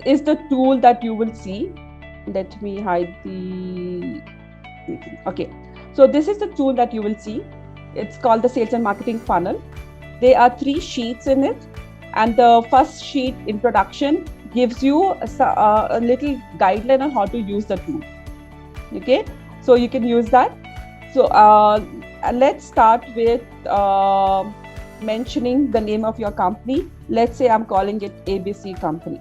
is the tool that you will see. Let me hide the meeting. Okay, so this is the tool that you will see. It's called the sales and marketing funnel. There are 3 sheets in it, and the first sheet, introduction, gives you a little guideline on how to use the tool. Okay, so you can use that. So let's start with mentioning the name of your company. Let's say I'm calling it ABC Company.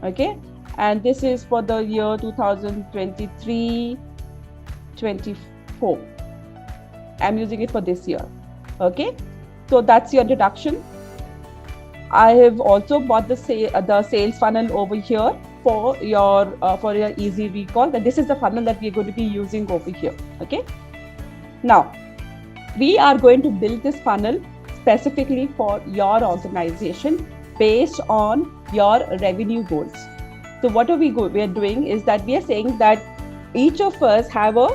Okay, and this is for the year 2023-24. I'm using it for this year. Okay, so that's your introduction. I have also bought the sales funnel over here for your easy recall, that this is the funnel that we're going to be using over here. Okay, now we are going to build this funnel specifically for your organization based on your revenue goals. So what we are doing is that we are saying that each of us have a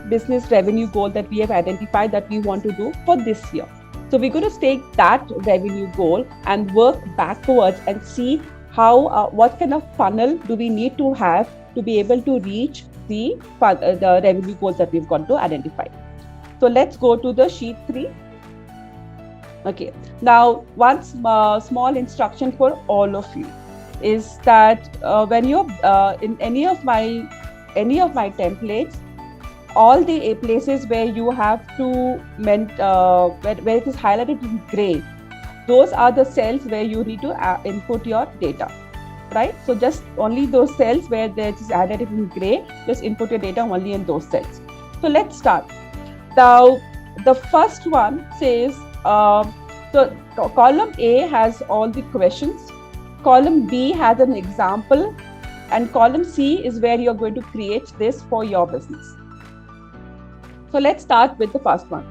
business revenue goal that we have identified that we want to do for this year. So we're going to take that revenue goal and work backwards and see how what kind of funnel do we need to have to be able to reach the revenue goals that we've got to identify. So let's go to the sheet 3. Okay, now one small instruction for all of you is that when you're in any of my templates, all the places where you have to where it is highlighted in gray, those are the cells where you need to input your data, right? So just only those cells where it is highlighted in gray, just input your data only in those cells. So let's start. Now the first one says, so column A has all the questions, column B has an example, and column C is where you're going to create this for your business. So let's start with the first one.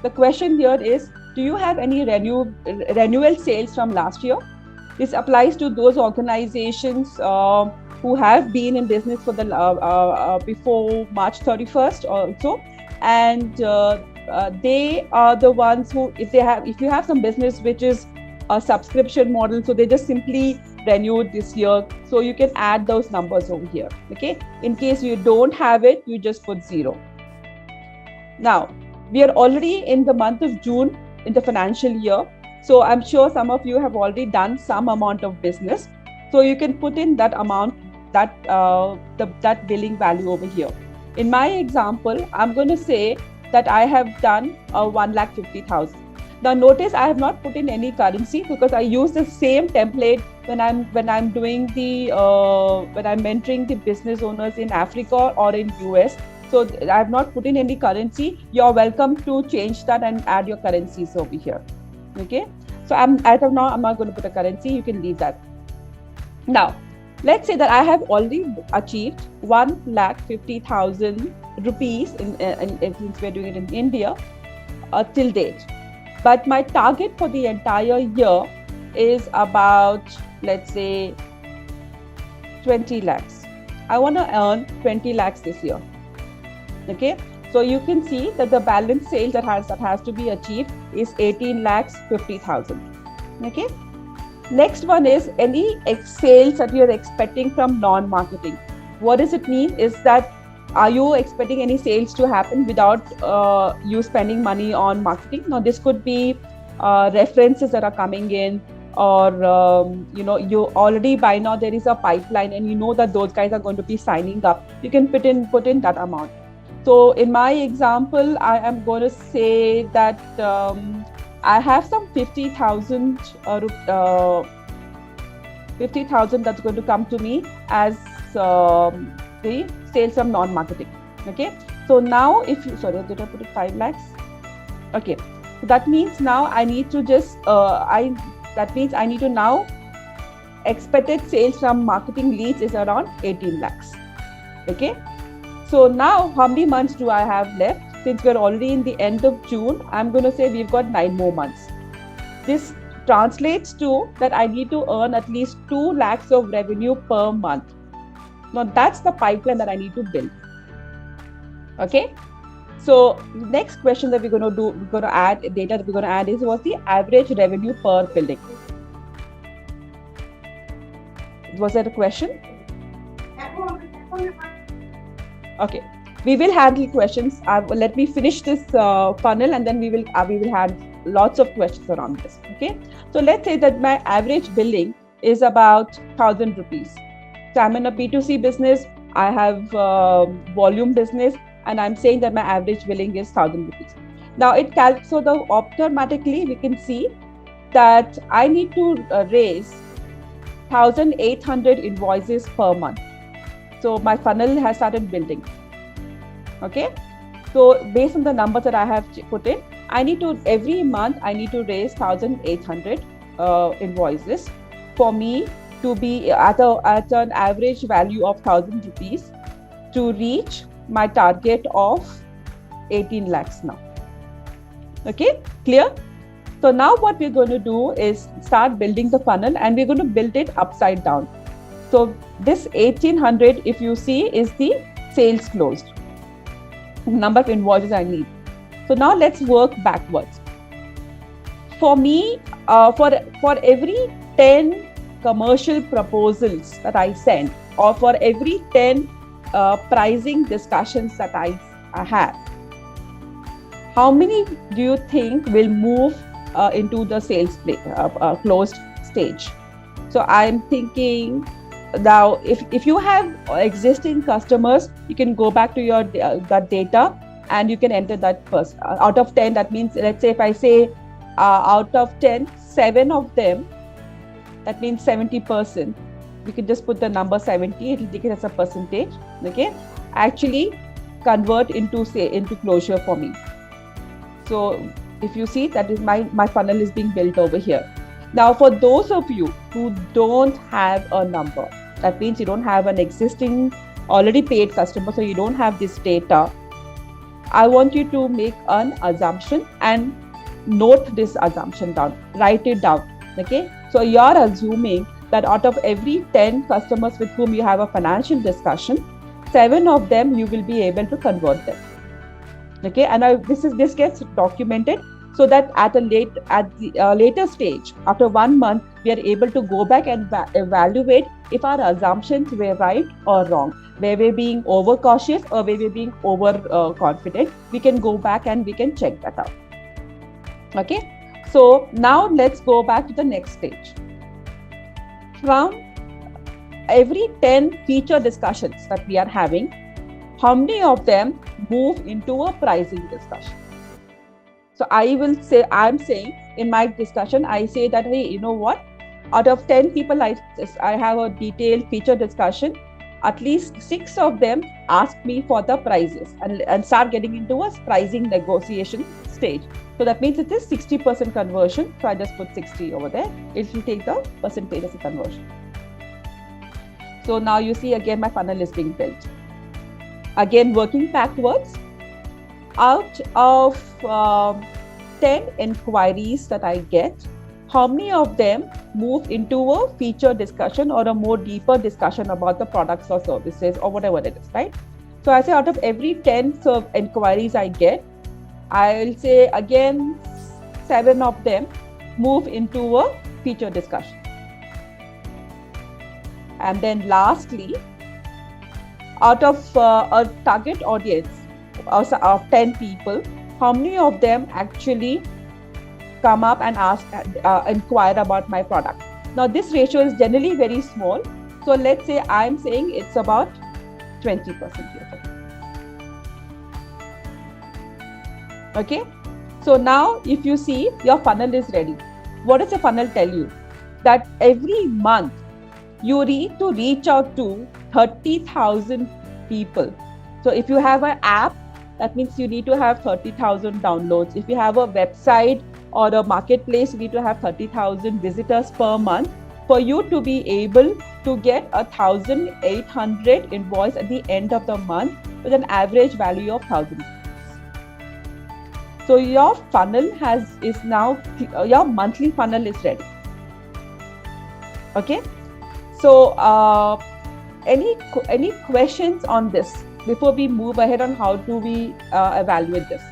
The question here is, do you have any renewal sales from last year? This applies to those organizations who have been in business for the before March 31st also, and they are the ones who, if you have some business which is a subscription model, so they just simply renewed this year, so you can add those numbers over here. Okay, in case you don't have it, you just put 0. Now we are already in the month of June in the financial year, so I'm sure some of you have already done some amount of business, so you can put in that amount, that billing value over here. In my example, I'm going to say that I have done 1,50,000. Now notice I have not put in any currency because I use the same template when I'm doing the when I'm mentoring the business owners in Africa or in US. So I have not put in any currency. You're welcome to change that and add your currencies over here. Okay. So as of now, I'm not going to put a currency. You can leave that. Now, let's say that I have already achieved 1,50,000 rupees since we're doing it in India till date. But my target for the entire year is about, let's say, 20 lakhs. I want to earn 20 lakhs this year. Okay, so you can see that the balance sales that has to be achieved is 18,50,000. Okay, next one is any sales that you're expecting from non-marketing. What does it mean is that, are you expecting any sales to happen without you spending money on marketing? Now this could be references that are coming in, or you already by now there is a pipeline and you know that those guys are going to be signing up. You can put in that amount. So in my example, I am going to say that I have some 50,000 that's going to come to me as the sales from non-marketing. Okay, so now if you, sorry, did I put it 5 lakhs? Okay, so that means now I need to just that means I need to now expected sales from marketing leads is around 18 lakhs. Okay, so now how many months do I have left? Since we're already in the end of June, I'm going to say we've got 9 more months. This translates to that I need to earn at least 2 lakhs of revenue per month. Now that's the pipeline that I need to build. Okay, so next question that we're going to add data that we're going to add is, what's the average revenue per building? Was that a question? Okay, we will handle questions. Let me finish this funnel, and then we will have lots of questions around this. Okay, so let's say that my average billing is about 1,000 rupees. So I'm in a B2C business. I have volume business, and I'm saying that my average billing is 1,000 rupees. Now so automatically we can see that I need to raise 1,800 invoices per month. So my funnel has started building. Okay, so based on the numbers that I have put in, every month I need to raise 1,800 invoices for me to be at an average value of 1,000 rupees to reach my target of 18 lakhs now. Okay, clear? So now what we're going to do is start building the funnel, and we're going to build it upside down. So this 1,800, if you see, is the sales closed, number of invoices I need. So now let's work backwards. For me, for every 10 commercial proposals that I send, or for every 10 pricing discussions that I have, how many do you think will move into the sales closed stage? So I'm thinking now, if you have existing customers, you can go back to your that data and you can enter that first. Out of 10, that means, let's say if I say out of 10, 7 of them, that means 70%. We can just put the number 70, it will take it as a percentage. Okay, actually convert into closure for me. So if you see, that is my funnel is being built over here. Now, for those of you who don't have a number, that means you don't have an existing already paid customer, so you don't have this data, I want you to make an assumption and note this assumption down, write it down. Okay, so you're assuming that out of every 10 customers with whom you have a financial discussion, 7 of them you will be able to convert them. Okay, and this gets documented so that at the later stage, after 1 month, we are able to go back and evaluate if our assumptions were right or wrong, where we're being overcautious or where we're being confident. We can go back and we can check that out. Okay, so now let's go back to the next stage. From every 10 feature discussions that we are having, how many of them move into a pricing discussion? So I'm saying in my discussion, I say that, hey, you know what? Out of 10 people I have a detailed feature discussion, at least 6 of them ask me for the prices and start getting into a pricing negotiation stage. So that means it is 60% conversion. So I just put 60 over there. It will take the percentage as a conversion. So now you see again my funnel is being built. Again, working backwards, out of 10 inquiries that I get, how many of them move into a feature discussion or a more deeper discussion about the products or services or whatever it is, right? So I say out of every 10 inquiries I get, I'll say again 7 of them move into a feature discussion. And then lastly, out of a target audience of 10 people, how many of them actually come up and inquire about my product? Now this ratio is generally very small. So let's say I'm saying it's about 20% here. Okay. So now if you see, your funnel is ready. What does the funnel tell you? That every month you need to reach out to 30,000 people. So if you have an app, that means you need to have 30,000 downloads. If you have a website or a marketplace, you need to have 30,000 visitors per month for you to be able to get 1,800 invoice at the end of the month with an average value of 1,000. So your funnel your monthly funnel is ready. Okay. So any questions on this before we move ahead on how do we evaluate this?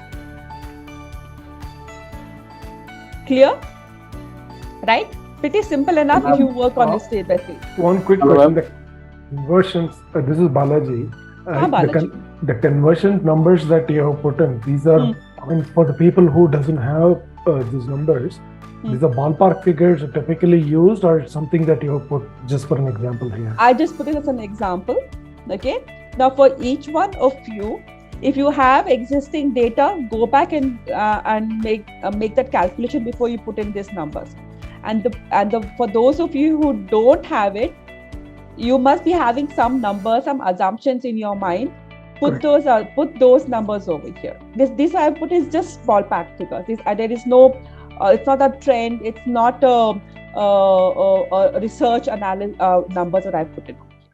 Clear? Right? Pretty simple enough if you work on this state by state. One quick question: the conversions. This is Balaji. Balaji. The conversion numbers that you have put in, these are, I mean, for the people who doesn't have these numbers, these are ballpark figures typically used, or something that you have put just for an example here? I just put it as an example. Okay. Now for each one of you, if you have existing data, go back and make that calculation before you put in these numbers. And for those of you who don't have it, you must be having some numbers, some assumptions in your mind. Put those numbers over here. This I put is just ballpark figures. There is no. It's not a trend. It's not a research analysis numbers that I put in.